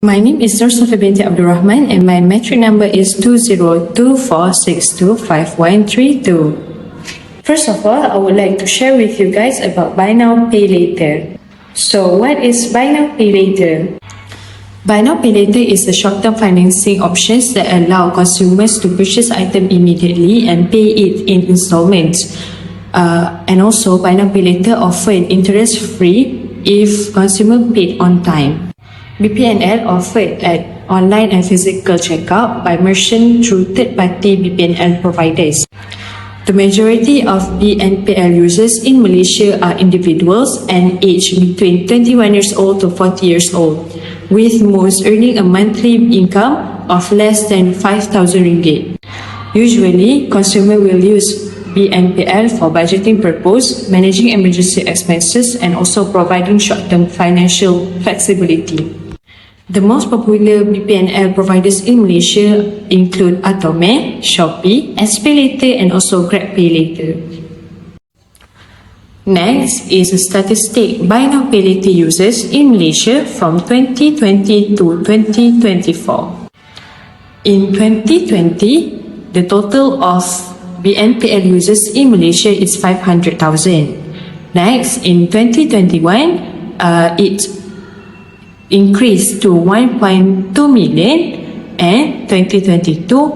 My name is Nursafa binti Abdul Rahman and my metric number is 2024625132. First of all, I would like to share with you guys about Buy Now Pay Later. So what is Buy Now Pay Later? Buy Now Pay Later is a short-term financing options that allow consumers to purchase item immediately and pay it in installments. And also Buy Now Pay Later offer an interest-free if consumer paid on time. BPNL offered at online and physical checkout by merchant through third-party BPNL providers. The majority of BNPL users in Malaysia are individuals and aged between 21 years old to 40 years old, with most earning a monthly income of less than 5,000 ringgit. Usually, consumer will use BNPL for budgeting purpose, managing emergency expenses, and also providing short-term financial flexibility. The most popular BPNL providers in Malaysia include Atome, Shopee, SPayLater, and also GrabPayLater. Next is a statistic Buy Now Pay Later users in Malaysia from 2020 to 2024. In 2020, the total of BNPL users in Malaysia is 500,000. Next, in 2021, it increased to 1.2 million, and 2022 to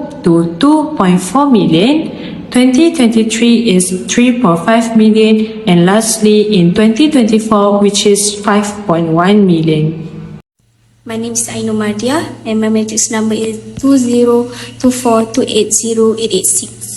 2.4 million, 2023 is 3.5 million, and lastly in 2024, which is 5.1 million. My name is Aino Mardia and my matrix number is 2024280886.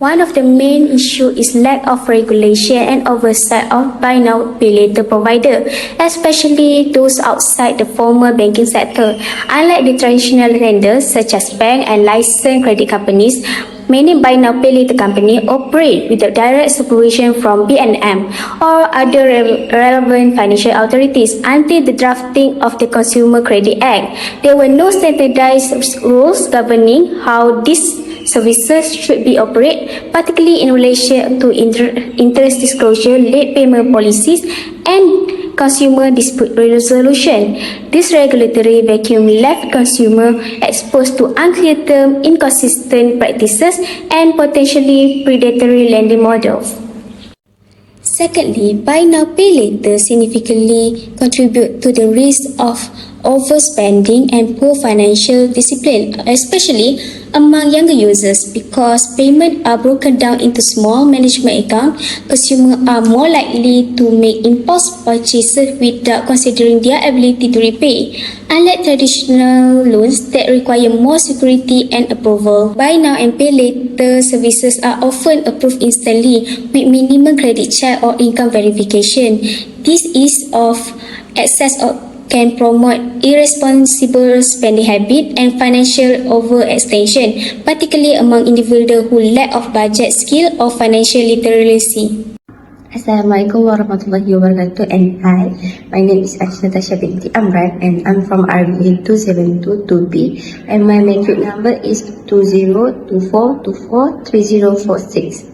One of the main issues is lack of regulation and oversight of Buy Now Pay Later provider, especially those outside the formal banking sector. Unlike the traditional lenders such as bank and licensed credit companies, many Buy Now Pay Later companies operate without direct supervision from BNM or other relevant financial authorities until the drafting of the Consumer Credit Act. There were no standardized rules governing how these services should be operated, particularly in relation to interest disclosure, late payment policies, and consumer dispute resolution. This regulatory vacuum left consumers exposed to unclear terms, inconsistent practices, and potentially predatory lending models. Secondly, Buy Now Pay Later significantly contribute to the risk of overspending and poor financial discipline, especially among younger users, because payments are broken down into small management accounts. Consumers are more likely to make impulse purchases without considering their ability to repay. Unlike traditional loans that require more security and approval, Buy Now and Pay Later services are often approved instantly with minimum credit check or income verification. This ease of access can promote irresponsible spending habit and financial overextension, particularly among individuals who lack of budget skill or financial literacy. Assalamualaikum warahmatullahi wabarakatuh, and hi, my name is Natasha binti Amran and I'm from RBA 2722B and my matric number is 2024243046.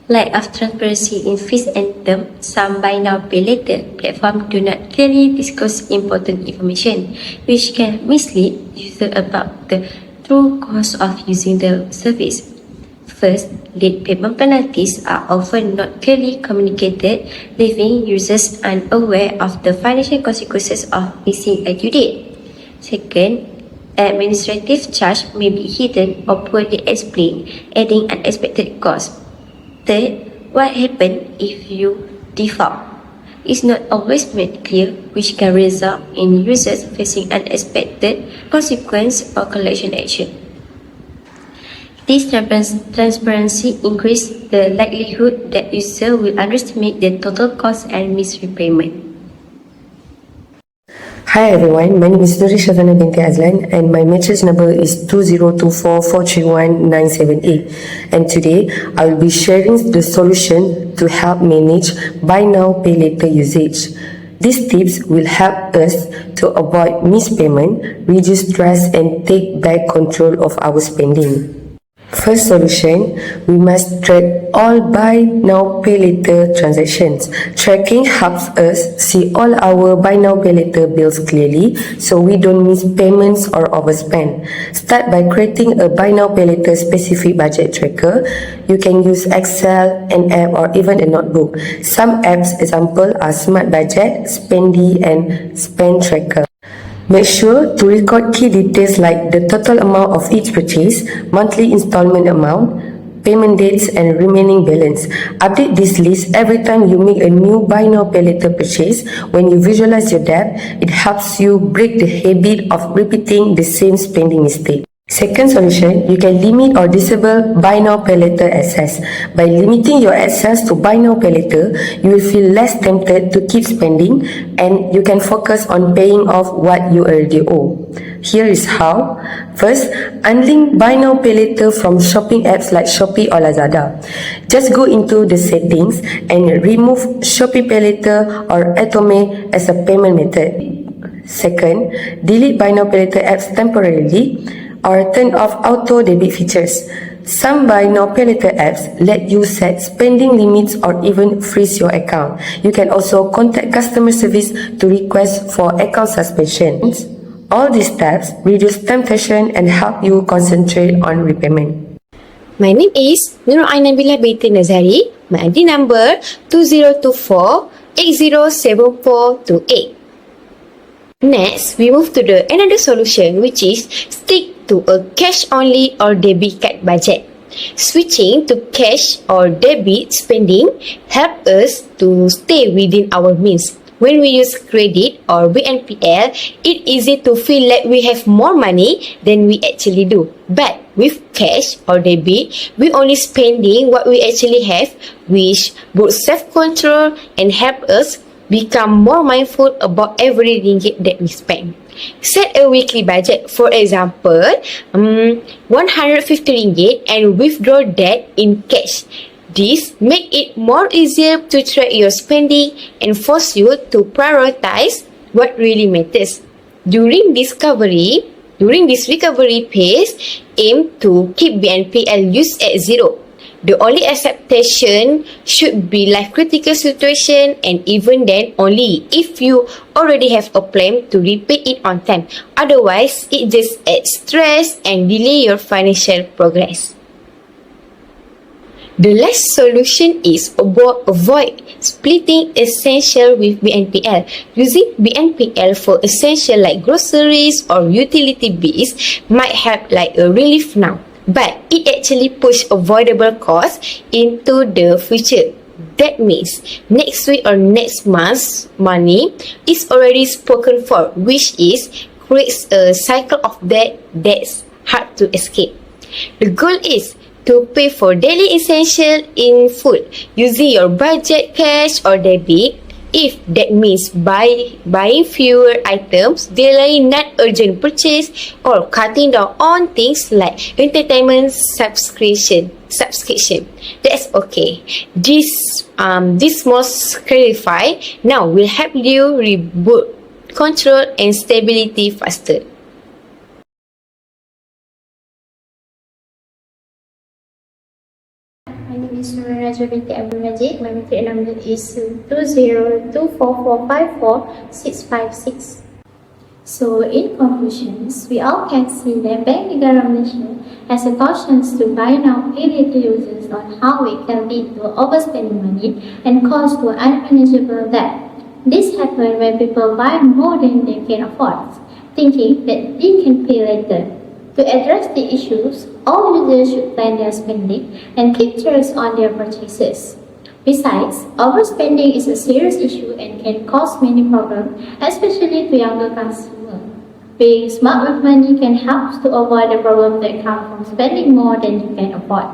Lack of transparency in fees and terms, some Buy Now Pay Later platforms do not clearly disclose important information, which can mislead users about the true cost of using the service. First, late payment penalties are often not clearly communicated, leaving users unaware of the financial consequences of missing a due date. Second, administrative charge may be hidden or poorly explained, adding unexpected costs. Third, what happens if you default is not always made clear, which can result in users facing unexpected consequences or collection action. This transparency increases the likelihood that users will underestimate the total cost and miss repayment. Hi everyone, my name is Nuri Shazana binti Azlan and my matrix number is 2024431978, and today I will be sharing the solution to help manage Buy Now Pay Later usage. These tips will help us to avoid missed payment, reduce stress and take back control of our spending. First solution, we must track all buy now pay later transactions. Tracking helps us see all our buy now pay later bills clearly so we don't miss payments or overspend. Start by creating a buy now pay later specific budget tracker. You can use Excel, an app or even a notebook. Some apps example are Smart Budget, Spendy and Spend Tracker. Make sure to record key details like the total amount of each purchase, monthly installment amount, payment dates and remaining balance. Update this list every time you make a new buy now pay later purchase. When you visualize your debt, it helps you break the habit of repeating the same spending mistake. Second solution, you can limit or disable buy now pay later access. By limiting your access to buy now pay later, you will feel less tempted to keep spending and you can focus on paying off what you already owe. Here is how. First, unlink buy now pay later from shopping apps like Shopee or Lazada. Just go into the settings and remove Shopee Pay Later or Atome as a payment method. Second, delete buy now pay later apps temporarily or turn off auto debit features. Some buy now pay later apps let you set spending limits or even freeze your account. You can also contact customer service to request for account suspension. All these steps reduce temptation and help you concentrate on repayment. My name is Nurul Nabila Binti Nazari. My ID number 2024 807428. Next, we move to the another solution, which is stick to a cash only or debit card budget. Switching to cash or debit spending help us to stay within our means. When we use credit or BNPL, it's easy to feel like we have more money than we actually do. But with cash or debit, we only spending what we actually have, which boosts self-control and help us become more mindful about every ringgit that we spend. Set a weekly budget, for example, 150 ringgit and withdraw that in cash. This make it more easier to track your spending and force you to prioritize what really matters. During this recovery phase, aim to keep BNPL use at zero. The only acceptation should be life critical situation, and even then only if you already have a plan to repay it on time. Otherwise, it just adds stress and delay your financial progress. The last solution is avoid splitting essential with BNPL. Using BNPL for essential like groceries or utility bills might help like a relief now, but it actually push avoidable costs into the future. That means next week or next month's money is already spoken for, which is creates a cycle of debt that's hard to escape. The goal is to pay for daily essential in full using your budget cash or debit. If that means buying fewer items, delaying non-urgent purchase, or cutting down on things like entertainment subscription, that's okay. This small clarify now will help you reboot control and stability faster. My name is Nurul Raja binti Abdul Majid. My matric number is 20244545656. So, in conclusions, we all can see that Bank Negara Malaysia has a cautions to buy now pay later users on how it can lead to overspending money and cause to unmanageable debt. This happens when people buy more than they can afford, thinking that they can pay later. To address the issues, all users should plan their spending and keep track on their purchases. Besides, overspending is a serious issue and can cause many problems, especially to younger consumers. Being smart with money can help to avoid the problems that come from spending more than you can afford.